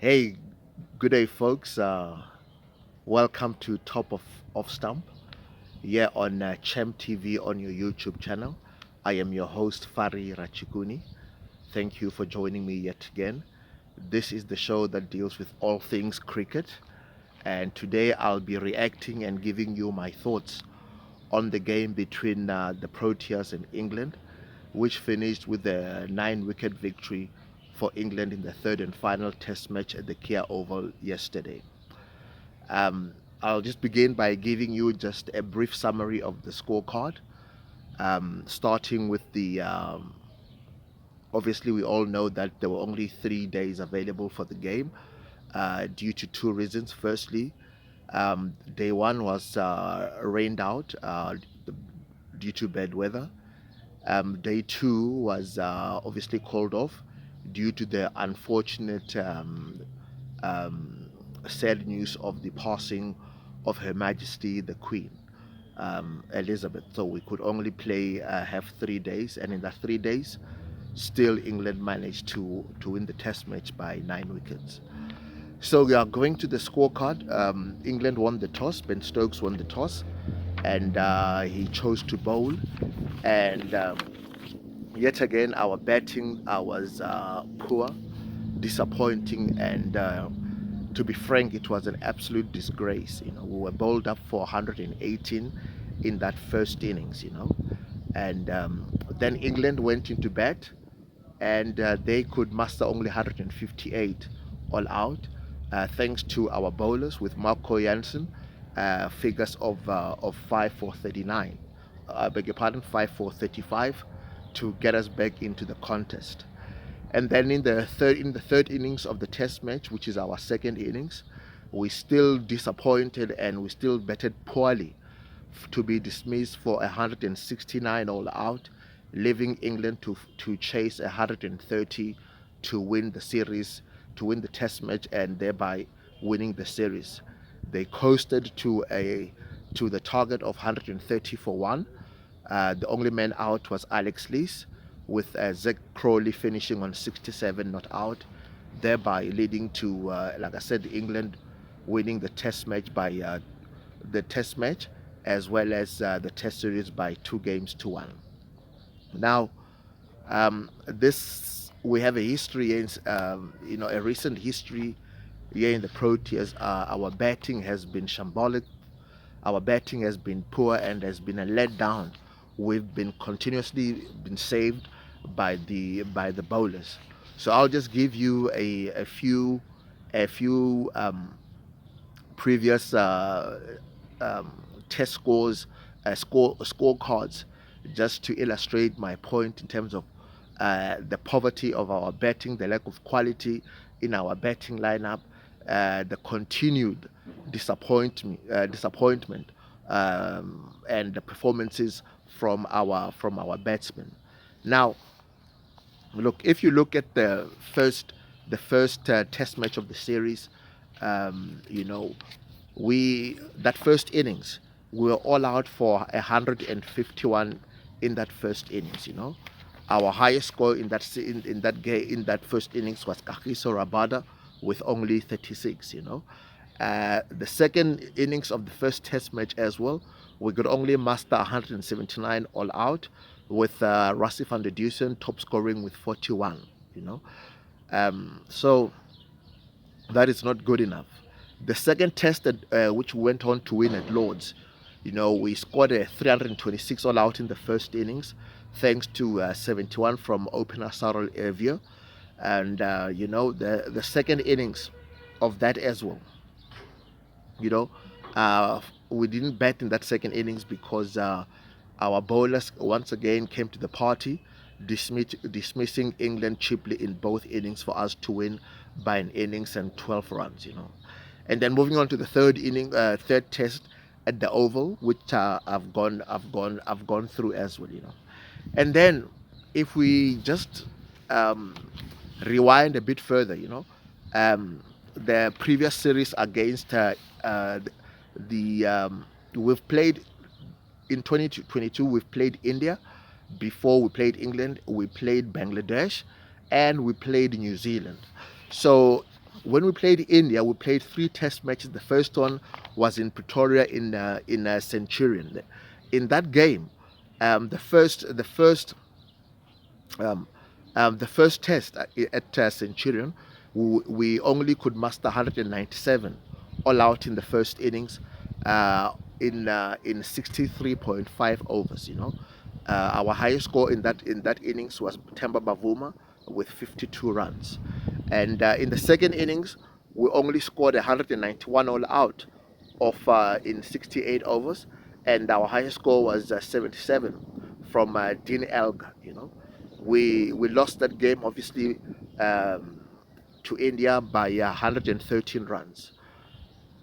Hey, good day, folks. Welcome to Top of Stump here on Chem TV on your YouTube channel. I am your host, Fari Rachikuni. Thank you for joining me yet again. This is the show that deals with all things cricket, and today I'll be reacting and giving you my thoughts on the game between the Proteas and England, which finished with a 9 wicket victory for England in the third and final test match at the Kia Oval yesterday. Um, I'll just begin by giving you just a brief summary of the scorecard, starting with the obviously, we all know that there were only 3 days available for the game due to two reasons. Firstly, day one was rained out due to bad weather. Day two was obviously called off due to the unfortunate um, sad news of the passing of Her Majesty the Queen Elizabeth. So we could only play have 3 days, and in that 3 days, still England managed to win the Test match by 9 wickets. So we are going to the scorecard. England won the toss. Ben Stokes won the toss, and he chose to bowl. And yet again, our batting was poor, disappointing, and to be frank, it was an absolute disgrace. We were bowled up for 118 in that first innings. And then England went into bat, and they could muster only 158 all out, thanks to our bowlers with Marco Jansen, figures of 5 for 39. I beg your pardon, 5 for 35 to get us back into the contest. And then in the third innings of the test match, which is our second innings, we still disappointed and we still batted poorly to be dismissed for 169 all out, leaving England to chase 130 to win the series, to win the test match, and thereby winning the series. They coasted to the target of 130 for one. The only man out was Alex Lees, with Zach Crowley finishing on 67 not out, thereby leading to, like I said, England winning the test match as well as the test series by 2 games to 1. Now, this we have a history, a recent history here in the Proteas. Our batting has been shambolic. Our batting has been poor and has been a letdown. We've been continuously been saved by the bowlers. So I'll just give you a few previous um, test scores, scorecards, just to illustrate my point in terms of the poverty of our batting, the lack of quality in our batting lineup, the continued disappointment, and the performances from our batsmen. Now, look, if you look at the first test match of the series, you know, we that first innings we were all out for 151 in that first innings. Our highest score in that first innings was Kagiso Rabada with only 36. The second innings of the first test match as well, we could only muster 179 all out, with Rassi van der Dusen top scoring with 41. So that is not good enough. The second test which we went on to win at Lords, we scored a 326 all out in the first innings, thanks to 71 from opener Sarel Evia. And the second innings of that as well, you know, we didn't bat in that second innings because our bowlers once again came to the party, dismissing England cheaply in both innings for us to win by an innings and 12 runs. And then moving on to the third test at the Oval, which I've gone through as well. And then if we just um, rewind a bit further, the previous series against the we've played in 2022. We've played India. Before we played England, we played Bangladesh, and we played New Zealand. So When we played India, we played three test matches. The first one was in Pretoria in Centurion. In that game, um, the first test at Centurion, we only could muster 197 all out in the first innings, in 63.5 overs. Our highest score in that innings was Temba Bavuma with 52 runs, and in the second innings we only scored 191 all out of in 68 overs, and our highest score was 77 from Dean Elgar. We lost that game obviously, um, to India by 113 runs.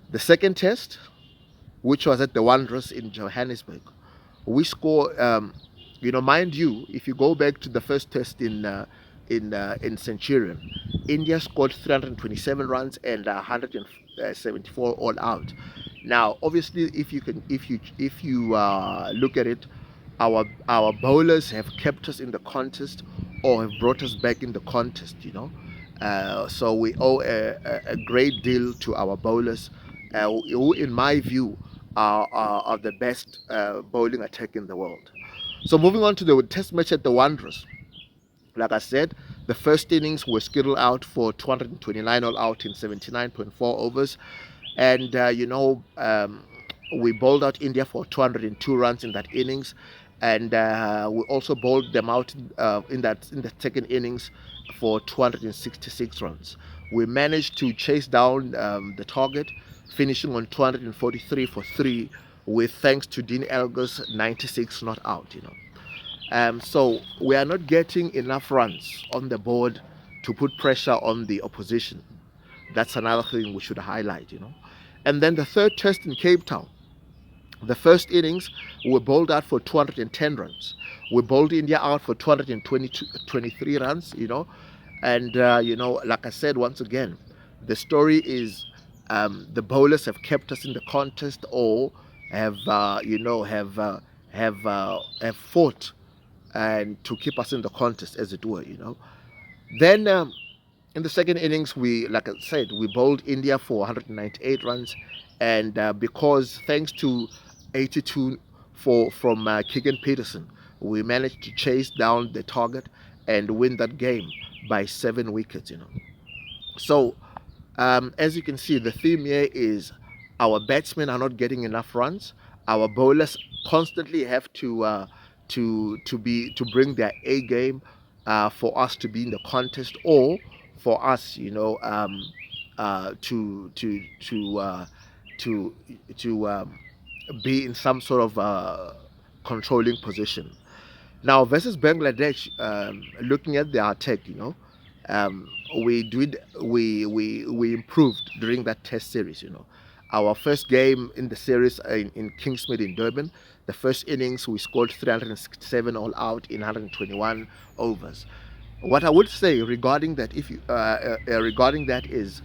The second test, which was at the Wanderers in Johannesburg, we score. Mind you, if you go back to the first test in Centurion, India scored 327 runs and 174 all out. Now, obviously, if you look at it, our bowlers have kept us in the contest or have brought us back in the contest. So we owe a great deal to our bowlers, who, in my view, are the best bowling attack in the world. So moving on to the test match at the Wanderers. Like I said, the first innings were scheduled out for 229 all out in 79.4 overs. And, we bowled out India for 202 runs in that innings. And we also bowled them out in the second innings for 266 runs. We managed to chase down the target, finishing on 243 for three, with thanks to Dean Elgar's 96 not out. So we are not getting enough runs on the board to put pressure on the opposition. That's another thing we should highlight. And then the third test in Cape Town. The first innings, we bowled out for 210 runs. We bowled India out for 223 runs. And, like I said once again, the story is, the bowlers have kept us in the contest, or have fought and to keep us in the contest, as it were. Then, in the second innings, like I said, we bowled India for 198 runs, and because thanks to 82 from Keegan Peterson, we managed to chase down the target and win that game by 7 wickets. So, as you can see, the theme here is our batsmen are not getting enough runs. Our bowlers constantly have to bring their A game, for us to be in the contest, or for us, to to be in some sort of controlling position. Now versus Bangladesh, looking at their attack, um, we improved during that test series. Our first game in the series in Kingsmead in Durban, the first innings we scored 367 all out in 121 overs. What I would say regarding that, if you regarding that, is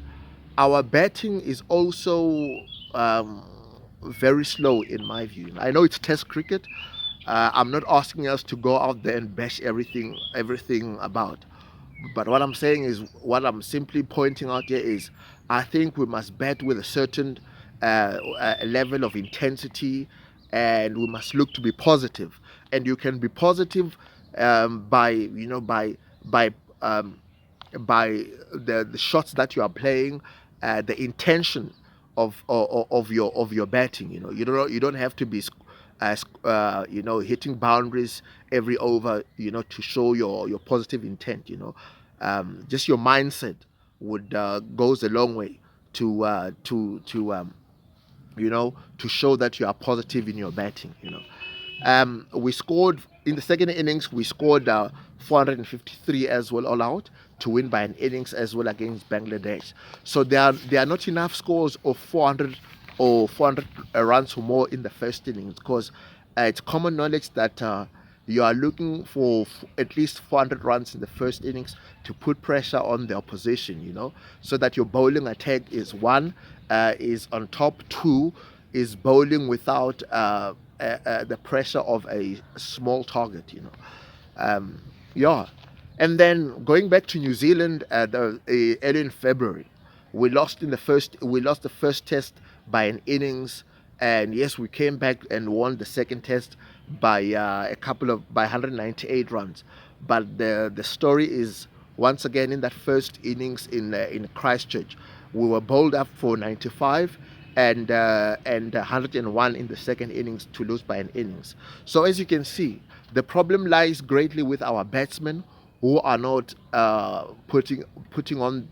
our batting is also um, very slow in my view. I know it's Test cricket. I'm not asking us to go out there and bash everything about. But what I'm saying is, what I'm simply pointing out here is, I think we must bat with a certain level of intensity, and we must look to be positive. And you can be positive, by by um, by the shots that you are playing, the intention of your batting. You don't have to be hitting boundaries every over, to show your positive intent. Just your mindset would goes a long way to show that you are positive in your batting. We scored in the second innings. We scored 453 as well all out to win by an innings as well against Bangladesh. So there are not enough scores of 400 or 400 runs or more in the first innings, because it's common knowledge that you are looking for at least 400 runs in the first innings to put pressure on the opposition, so that your bowling attack is one, is on top, two, is bowling without the pressure of a small target. Yeah. And then going back to New Zealand, early in February, We lost the first test by an innings, and yes, we came back and won the second test by by 198 runs. But the story is, once again, in that first innings in Christchurch, we were bowled up for 95 and 101 in the second innings to lose by an innings. So as you can see, the problem lies greatly with our batsmen who are not putting on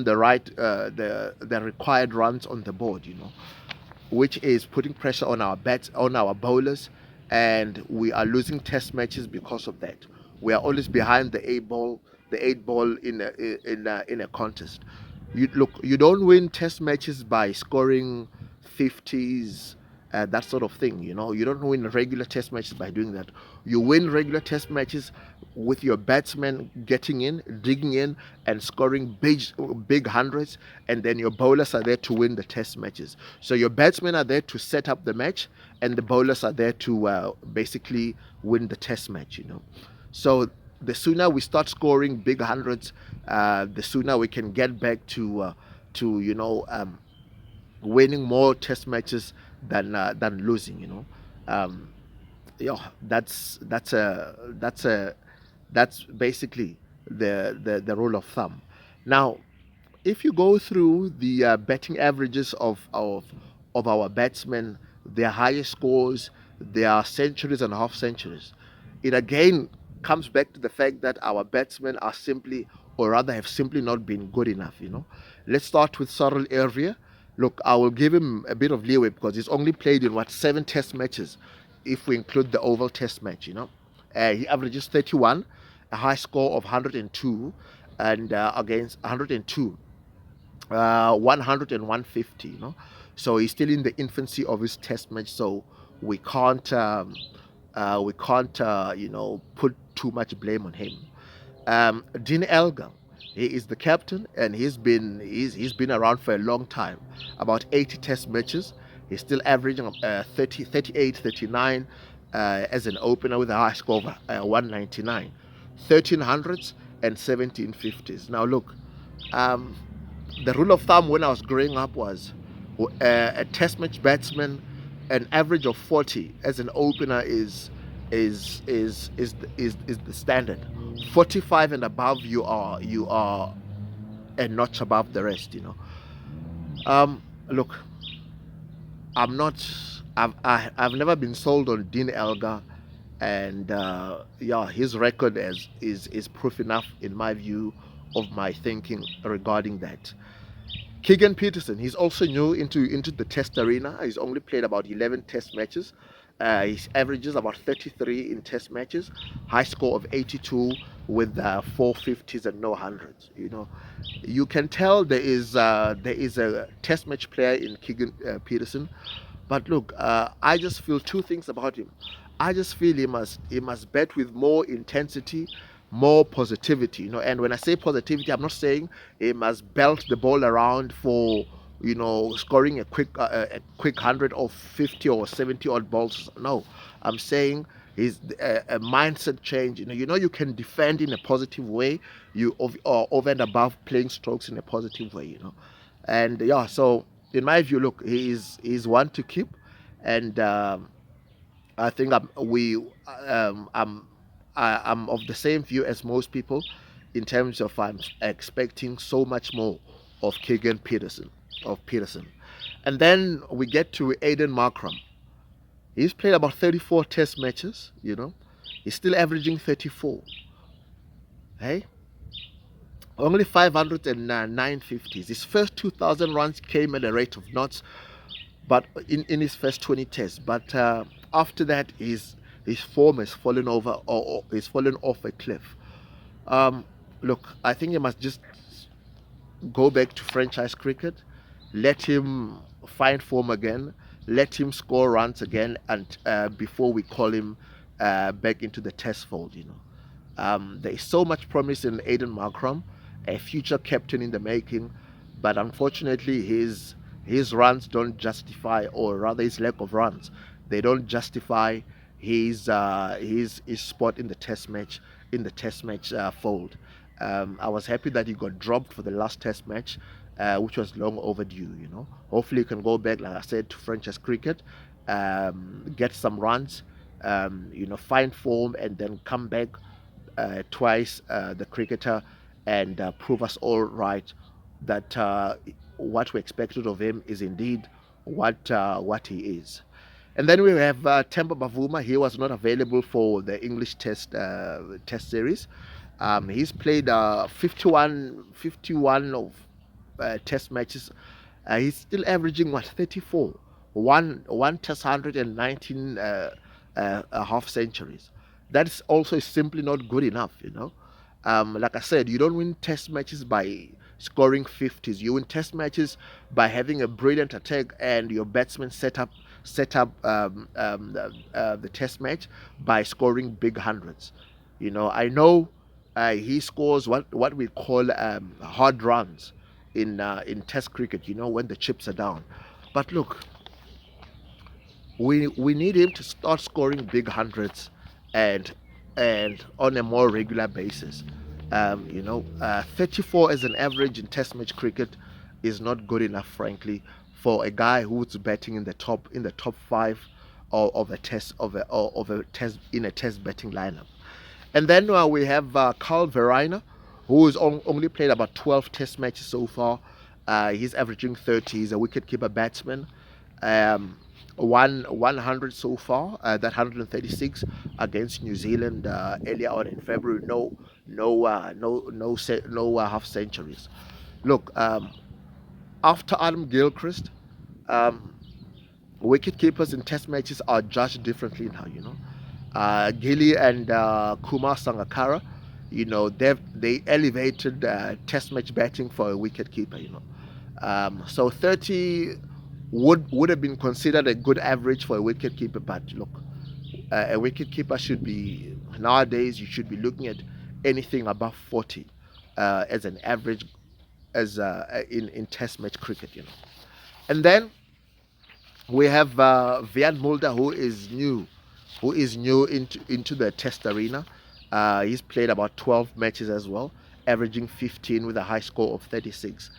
the right the required runs on the board, which is putting pressure on our bowlers, and we are losing test matches because of that. We are always behind the eight ball in a contest. You don't win test matches by scoring 50s, that sort of thing. You don't win regular test matches by doing that. You win regular test matches with your batsmen getting in, digging in, and scoring big hundreds, and then your bowlers are there to win the test matches. So your batsmen are there to set up the match, and the bowlers are there to basically win the test match. So the sooner we start scoring big hundreds, the sooner we can get back to winning more test matches than losing. Yeah, that's basically the rule of thumb. Now, if you go through the betting averages of our batsmen, their highest scores, their centuries and half centuries, it again comes back to the fact that our batsmen are simply, or rather, have simply not been good enough. Let's start with Cyril Hervier. Look, I will give him a bit of leeway because he's only played in what, 7 test matches, if we include the Oval Test match. He averages 31, a high score of 102, and against 102, 100 and 150. So he's still in the infancy of his test match. So we can't put too much blame on him. Dean Elgar, he is the captain, and he's been around for a long time, about 80 test matches. He's still averaging 30, 38, 39 as an opener with a high score of 199, 1300s and 1750s. Now look, um, the rule of thumb when I was growing up was a test match batsman, an average of 40 as an opener is the standard. 45 and above, you are a notch above the rest. Look, I'm not. I've never been sold on Dean Elgar, and yeah, his record is proof enough in my view of my thinking regarding that. Keegan Peterson, he's also new into the test arena. He's only played about 11 test matches. His averages about 33 in test matches, high score of 82 with 450s and no hundreds. You can tell there is a test match player in Keegan Peterson. But look, I just feel two things about him. I just feel he must bet with more intensity, more positivity. And when I say positivity, I'm not saying he must belt the ball around for scoring a quick 100 or 50 or 70 odd balls. No, I'm saying is a mindset change. You can defend in a positive way. Or over and above playing strokes in a positive way. And yeah, so in my view, look, he's one to keep, and I think I'm of the same view as most people in terms of I'm expecting so much more of Peterson. And then we get to Aiden Markram. He's played about 34 test matches. He's still averaging 34. Hey, only 500 and 950s. His first 2,000 runs came at a rate of knots, but in his first 20 tests. But after that, his form has fallen over, or he's fallen off a cliff. Um, Look, I think he must just go back to franchise cricket, let him find form again, let him score runs again, and before we call him back into the test fold. There is so much promise in Aiden Markram, a future captain in the making, but unfortunately his runs don't justify, or rather his lack of runs, they don't justify his spot in the test match fold. I was happy that he got dropped for the last Test match, which was long overdue. Hopefully he can go back, like I said, to franchise cricket, get some runs, find form, and then come back twice the cricketer and prove us all right that what we expected of him is indeed what he is. And then we have Temba Bavuma. He was not available for the English Test series. He's played 51 of Test matches. He's still averaging what 34, one Test 119 half centuries. That's also simply not good enough. Like I said, you don't win Test matches by scoring 50s. You win Test matches by having a brilliant attack and your batsmen set up the Test match by scoring big hundreds. I know he scores what we call hard runs in Test cricket. When the chips are down. But look, we need him to start scoring big hundreds and and on a more regular basis. 34 as an average in Test match cricket is not good enough, frankly, for a guy who's batting in the top five of a test in a Test batting lineup. And then we have Carl Verreynne, who has only played about 12 Test matches so far. He's averaging 30. He's a wicket-keeper batsman. Um, 100 so far. That 136 against New Zealand earlier on in February. No half centuries. Look, after Adam Gilchrist, um, wicket keepers in Test matches are judged differently now. Gilly and Kumar Sangakkara, they elevated Test match batting for a wicket keeper. So 30 would have been considered a good average for a wicket keeper, but look, a wicket keeper should be nowadays you should be looking at anything above 40 as an average as in Test match cricket. And then we have Vian Mulder, who is new into the Test arena. He's played about 12 matches as well, averaging 15 with a high score of 36.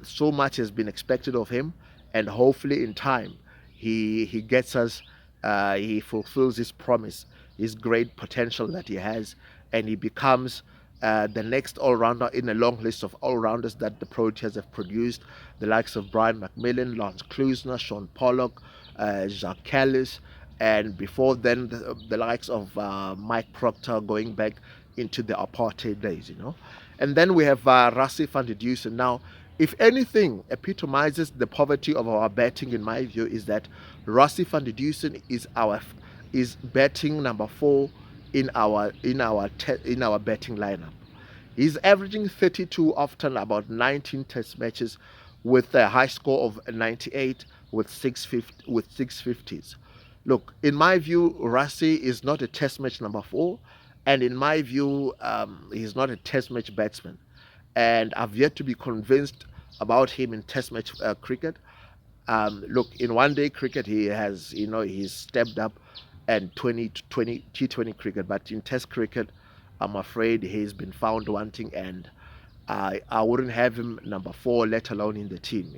So much has been expected of him, and hopefully in time he gets us. He fulfills his promise, his great potential that he has, and he becomes the next all-rounder in a long list of all-rounders that the Proteas have produced, the likes of Brian McMillan, Lance Klusner, Sean Pollock, Jacques Callis, and before then the likes of Mike Proctor going back into the apartheid days. And then we have Rassie van der Dusen. Now, if anything epitomizes the poverty of our batting, in my view, is that Rassie van der Dusen is batting number 4 in our batting lineup. He's averaging 32 after about 19 Test matches, with a high score of 98 with 650s. Look, in my view, Rassie is not a Test match number 4, and in my view, he's not a Test match batsman. And I've yet to be convinced about him in Test match cricket. Look, in one day cricket, he's stepped up, and 20 T20 cricket, but in Test cricket, I'm afraid he's been found wanting, and I wouldn't have him number 4, let alone in the team.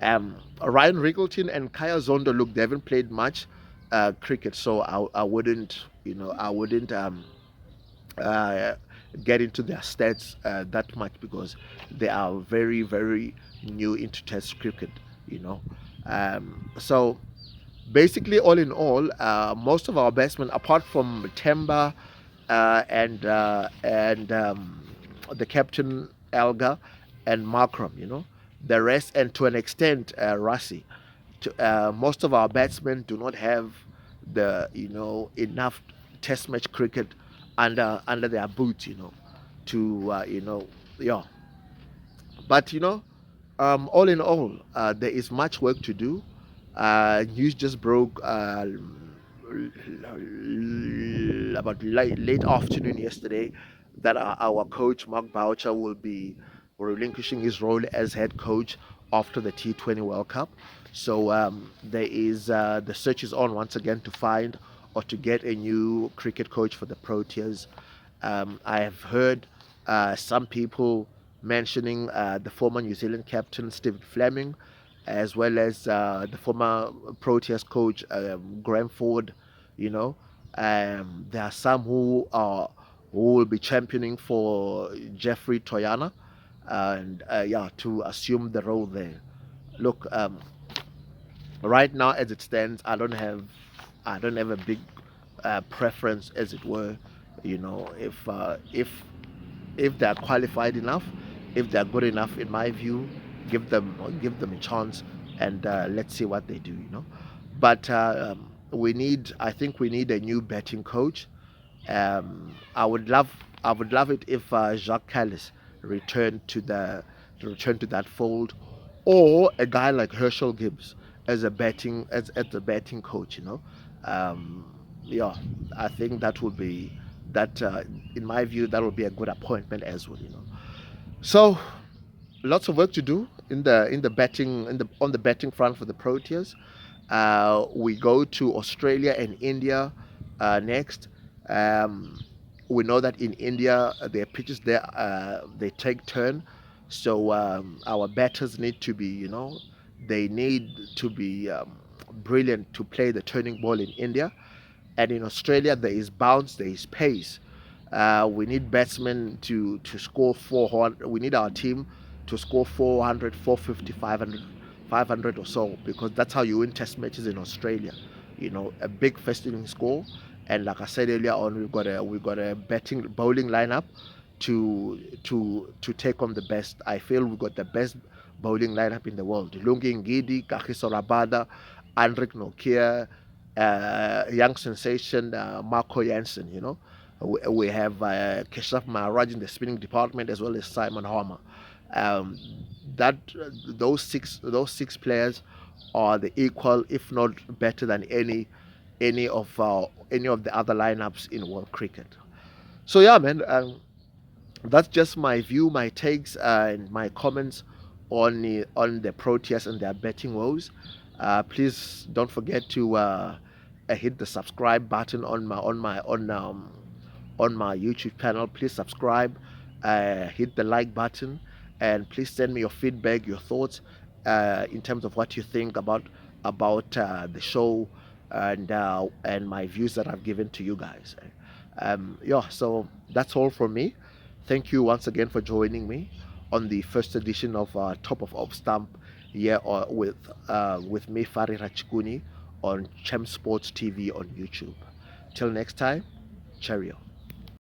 Ryan Riggleton and Kaya Zondo, look, they haven't played much cricket, so I wouldn't uh, get into their stats that much, because they are very, very new into Test cricket. You know, so basically, all in all, most of our batsmen, apart from Temba and the captain Elga and Markram, the rest, and to an extent Rassi, most of our batsmen do not have the enough Test match cricket under their boots, to yeah. But all in all, there is much work to do. News just broke about late afternoon yesterday that our coach Mark Boucher will be relinquishing his role as head coach after the T20 World Cup. So the search is on once again to find or to get a new cricket coach for the Proteas. I have heard Some people mentioning the former New Zealand captain Stephen Fleming, as well as the former Proteas coach Graham Ford. You know, there are some who will be championing for Jeffrey Toyana, and yeah, to assume the role there. Look, right now as it stands, I don't have a big preference, as it were. You know, if they're qualified enough, if they're good enough, in my view, give them a chance, and let's see what they do. But I think we need a new betting coach. I would love it if Jacques Callis returned to that fold, or a guy like Herschel Gibbs as the betting coach. Um, yeah, I think that in my view that would be a good appointment as well. So lots of work to do in the betting on the betting front for the Proteas. We go to Australia and India next. Um, we know that in India their pitches there they take turn, so our batters need to be they need to be brilliant to play the turning ball in India. And in Australia, there is bounce, there is pace. We need batsmen to score 400. We need our team to score 400, 450, 500, 500 or so, because that's how you win test matches in Australia. A big first inning score. And like I said earlier on, we've got a betting bowling lineup to take on the best. I feel we've got the best bowling lineup in the world. Lungi Ngidi, Kagiso Rabada, Andrik Nokia, young sensation Marco Jansen. We have Keshav Maharaj in the spinning department, as well as Simon Homer. Um, that those six players are the equal, if not better than any of the other lineups in world cricket. So yeah, man. That's just my view, my takes, and my comments on the Proteas and their betting woes. Please don't forget to hit the subscribe button on my YouTube channel. Please subscribe, hit the like button, and please send me your feedback, your thoughts, in terms of what you think about the show and my views that I've given to you guys. Yeah, so that's all from me. Thank you once again for joining me on the first edition of Top of Off Stump here with me, Farid Rachikuni, on Chem Sports TV on YouTube. Till next time, cheerio.